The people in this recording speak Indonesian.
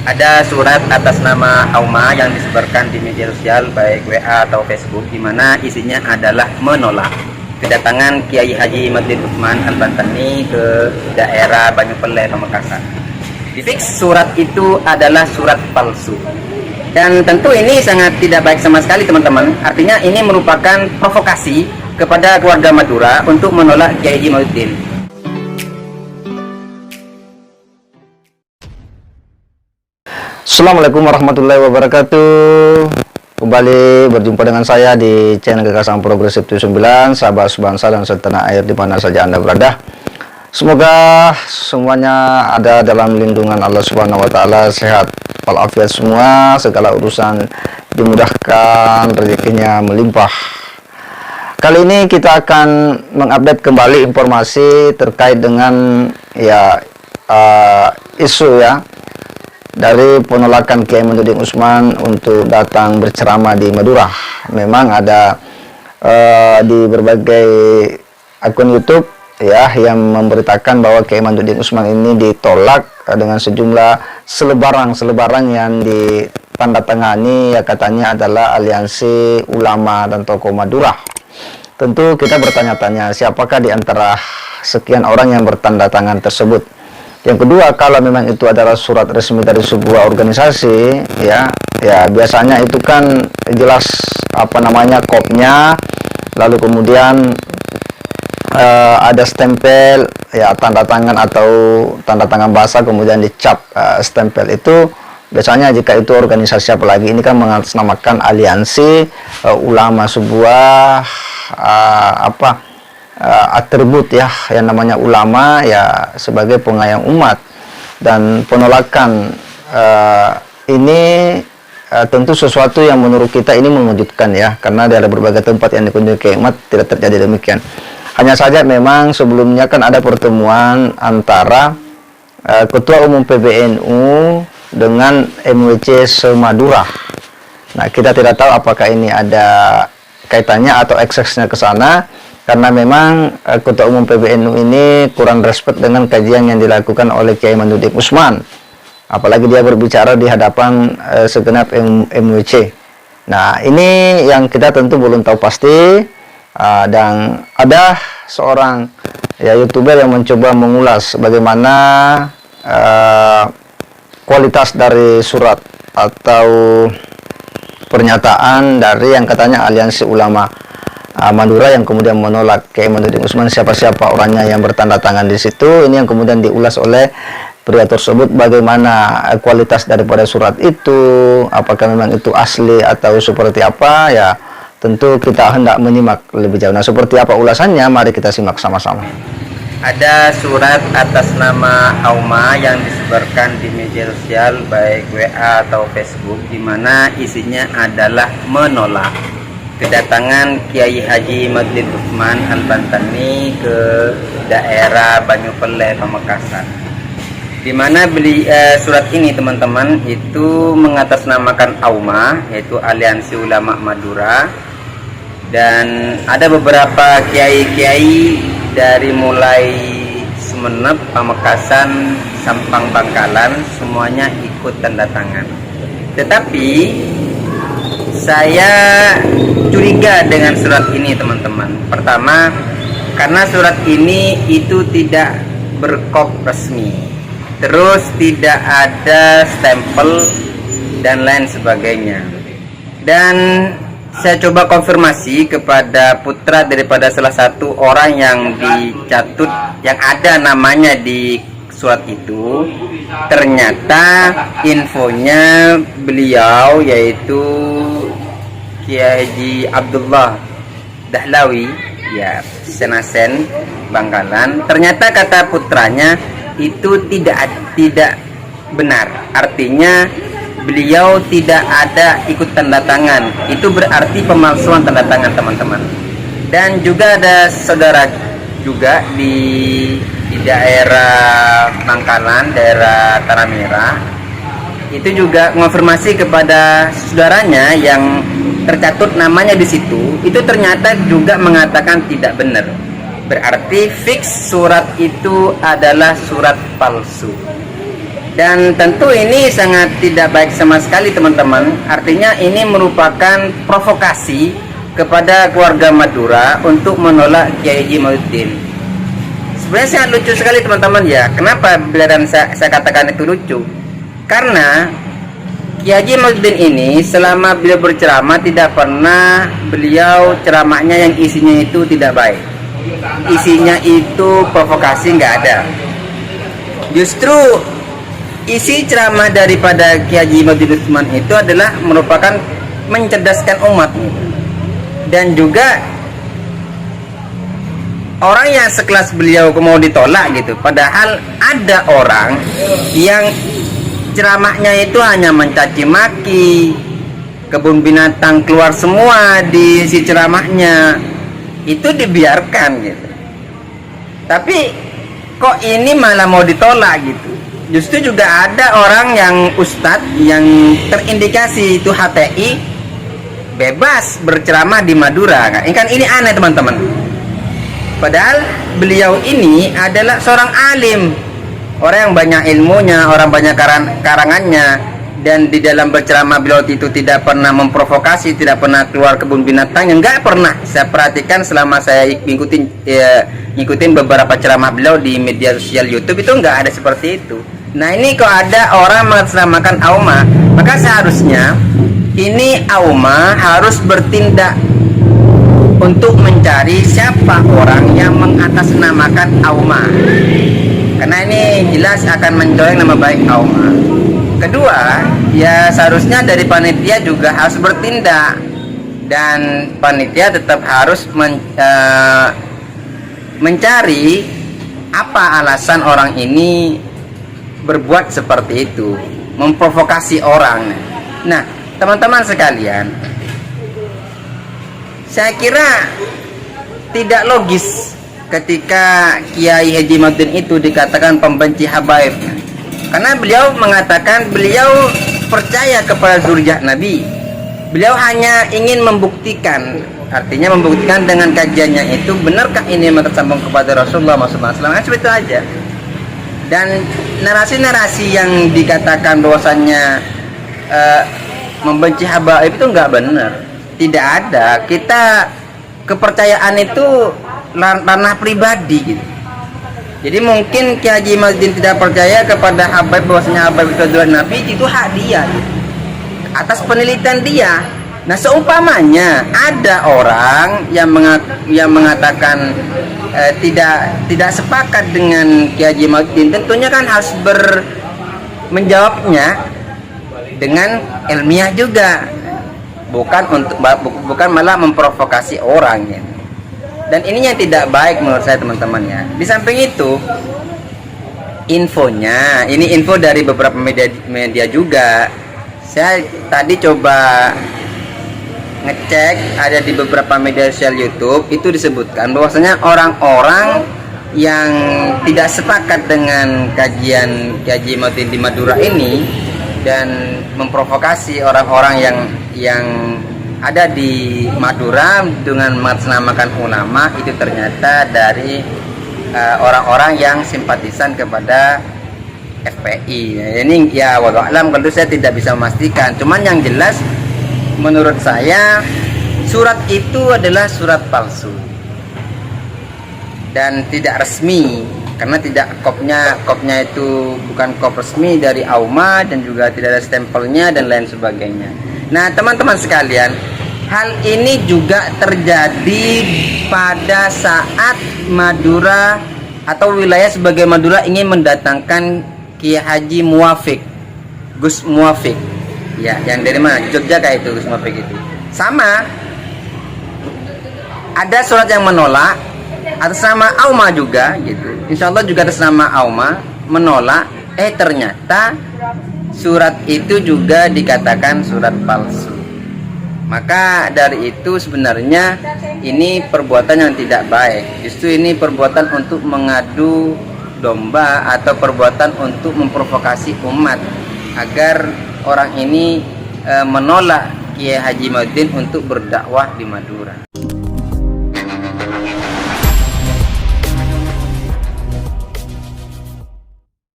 Ada surat atas nama Auma yang disebarkan di media sosial baik WA atau Facebook, di mana isinya adalah menolak kedatangan Kiai Haji Madlin Utsman Al-Bantani ke daerah Banyupele, Pamekasan. Fix surat itu adalah surat palsu. Dan tentu ini sangat tidak baik sama sekali teman-teman. Artinya ini merupakan provokasi kepada keluarga Madura untuk menolak Kiai Haji Madlin. Assalamualaikum warahmatullahi wabarakatuh. Kembali berjumpa dengan saya di channel Gagasan Progresif 79, sahabat sebangsa dan setanah air di mana saja Anda berada. Semoga semuanya ada dalam lindungan Allah Subhanahu wa taala, sehat walafiat semua, segala urusan dimudahkan, rezekinya melimpah. Kali ini kita akan mengupdate kembali informasi terkait dengan isu dari penolakan Kiai Madlin Utsman untuk datang berceramah di Madura. Memang ada di berbagai akun YouTube yang memberitakan bahwa Kiai Madlin Utsman ini ditolak dengan sejumlah selebaran yang ditandatangani katanya adalah aliansi ulama dan tokoh Madura. Tentu kita bertanya-tanya, siapakah di antara sekian orang yang bertanda tangan tersebut? Yang kedua, kalau memang itu adalah surat resmi dari sebuah organisasi, biasanya itu kan jelas kopnya, lalu kemudian ada stempel, tanda tangan atau tanda tangan basah, kemudian dicap stempel itu. Biasanya jika itu organisasi, apalagi ini kan mengatasnamakan aliansi ulama, sebuah atribut yang namanya ulama sebagai pengayang umat. Dan penolakan ini tentu sesuatu yang menurut kita ini mengejutkan karena dari berbagai tempat yang dikunjungi Kiai Mat tidak terjadi demikian. Hanya saja memang sebelumnya kan ada pertemuan antara Ketua Umum PBNU dengan MWC se-Madura. Nah, kita tidak tahu apakah ini ada kaitannya atau eksesnya ke sana, karena memang Ketua Umum PBNU ini kurang respect dengan kajian yang dilakukan oleh Kiai Madlin Utsman, apalagi dia berbicara di hadapan segenap MWC. Nah, ini yang kita tentu belum tahu pasti, dan ada seorang YouTuber yang mencoba mengulas bagaimana kualitas dari surat atau pernyataan dari yang katanya aliansi ulama Madura yang kemudian menolak Kiai Madlin Utsman, siapa-siapa orangnya yang bertanda tangan di situ. Ini yang kemudian diulas oleh pria tersebut, bagaimana kualitas daripada surat itu, apakah memang itu asli atau seperti apa, tentu kita hendak menyimak lebih jauh. Nah, seperti apa ulasannya, mari kita simak sama-sama. Ada surat atas nama Auma yang disebarkan di media sosial baik WA atau Facebook, di mana isinya adalah menolak kedatangan Kiai Haji Madlin Utsman Al-Bantani ke daerah Banyupele, Pamekasan. Di mana surat ini teman-teman itu mengatasnamakan Auma, yaitu Aliansi Ulama Madura, dan ada beberapa kiai-kiai dari mulai Sumeneb, Pamekasan, Sampang, Bangkalan, semuanya ikut tanda tangan. Tetapi saya curiga dengan surat ini teman-teman. Pertama, karena surat ini itu tidak berkop resmi, terus tidak ada stempel dan lain sebagainya. Dan saya coba konfirmasi kepada putra daripada salah satu orang yang dicatut, yang ada namanya di surat itu. Ternyata infonya beliau yaitu Kiai Haji Abdullah Dahlawi, Senasen, Bangkalan. Ternyata kata putranya itu tidak benar. Artinya beliau tidak ada ikut tanda tangan. Itu berarti pemalsuan tanda tangan teman-teman. Dan juga ada saudara juga di daerah Bangkalan, daerah Tanah Merah, itu juga mengonfirmasi kepada saudaranya yang tercatut namanya di situ, itu ternyata juga mengatakan tidak benar. Berarti fix surat itu adalah surat palsu. Dan tentu ini sangat tidak baik sama sekali teman-teman. Artinya ini merupakan provokasi kepada keluarga Madura untuk menolak Kiai Haji Mahyudin. Sebenarnya sangat lucu sekali teman-teman ya. Kenapa biaran saya katakan itu lucu? Karena Kiai Haji Mahyudin ini selama beliau berceramah tidak pernah beliau ceramahnya yang isinya itu tidak baik. Isinya itu provokasi, nggak ada. Justru isi ceramah daripada Kiai Haji Mahyudin Utsman itu adalah merupakan mencerdaskan umat, dan juga orang yang sekelas beliau mau ditolak gitu. Padahal ada orang yang ceramahnya itu hanya mencaci maki, kebun binatang keluar semua di si ceramahnya, itu dibiarkan gitu. Tapi kok ini malah mau ditolak gitu. Justru juga ada orang yang ustadz yang terindikasi itu HTI bebas berceramah di Madura. Kan ini aneh teman-teman. Padahal beliau ini adalah seorang alim, orang yang banyak ilmunya, orang banyak karangannya, dan di dalam berceramah beliau itu tidak pernah memprovokasi, tidak pernah keluar kebun binatang, yang nggak pernah. Saya perhatikan selama saya ngikutin beberapa ceramah beliau di media sosial YouTube, itu nggak ada seperti itu. Nah ini kok ada orang mengatasnamakan AUMA, maka seharusnya ini AUMA harus bertindak untuk mencari siapa orang yang mengatasnamakan AUMA, karena ini jelas akan mencoreng nama baik AUMA. Kedua, ya seharusnya dari panitia juga harus bertindak, dan panitia tetap harus mencari apa alasan orang ini berbuat seperti itu, memprovokasi orang. Nah, teman-teman sekalian, saya kira tidak logis ketika Kiai Haji Mahyudin itu dikatakan pembenci habaib, karena beliau mengatakan beliau percaya kepada zuriat Nabi. Beliau hanya ingin membuktikan, artinya membuktikan dengan kajiannya itu, benarkah ini tersambung kepada Rasulullah SAW. Seperti itu aja. Dan narasi-narasi yang dikatakan bahwasannya membenci habaib itu nggak benar. Tidak ada. Kita kepercayaan itu ranah pribadi gitu. Jadi mungkin Kiai Haji Mahyudin tidak percaya kepada habaib, bahwasanya habaib itu adalah Nabi, itu hak dia gitu, atas penelitian dia. Nah, seumpamanya ada orang yang mengatakan tidak sepakat dengan Kiai Haji Mahyudin, tentunya kan harus menjawabnya dengan ilmiah juga, bukan malah memprovokasi orang ya. Dan ini yang tidak baik menurut saya teman-teman ya. Di samping itu, infonya ini info dari beberapa media juga. Saya tadi coba ngecek, ada di beberapa media sosial YouTube itu disebutkan bahwasanya orang-orang yang tidak sepakat dengan kajian Kiai Haji Mahyudin di Madura ini dan memprovokasi orang-orang yang ada di Madura dengan mengatasnamakan ulama, itu ternyata dari orang-orang yang simpatisan kepada FPI. Ini ya wallahu alam, tentu saya tidak bisa memastikan. Cuman yang jelas menurut saya surat itu adalah surat palsu dan tidak resmi, karena tidak kopnya itu bukan kop resmi dari AUMA, dan juga tidak ada stempelnya dan lain sebagainya. Nah teman-teman sekalian, hal ini juga terjadi pada saat Madura atau wilayah sebagai Madura ingin mendatangkan Kiai Haji Muwafiq, Gus Muwafiq. Ya, yang dari mana? Jogja kayak itu, Gus Muwafiq itu. Sama, ada surat yang menolak atas nama AUMA juga gitu. Insya Allah juga atas nama AUMA menolak. Ternyata surat itu juga dikatakan surat palsu. Maka dari itu sebenarnya ini perbuatan yang tidak baik. Justru ini perbuatan untuk mengadu domba atau perbuatan untuk memprovokasi umat agar orang ini menolak Kiai Haji Mahyudin untuk berdakwah di Madura.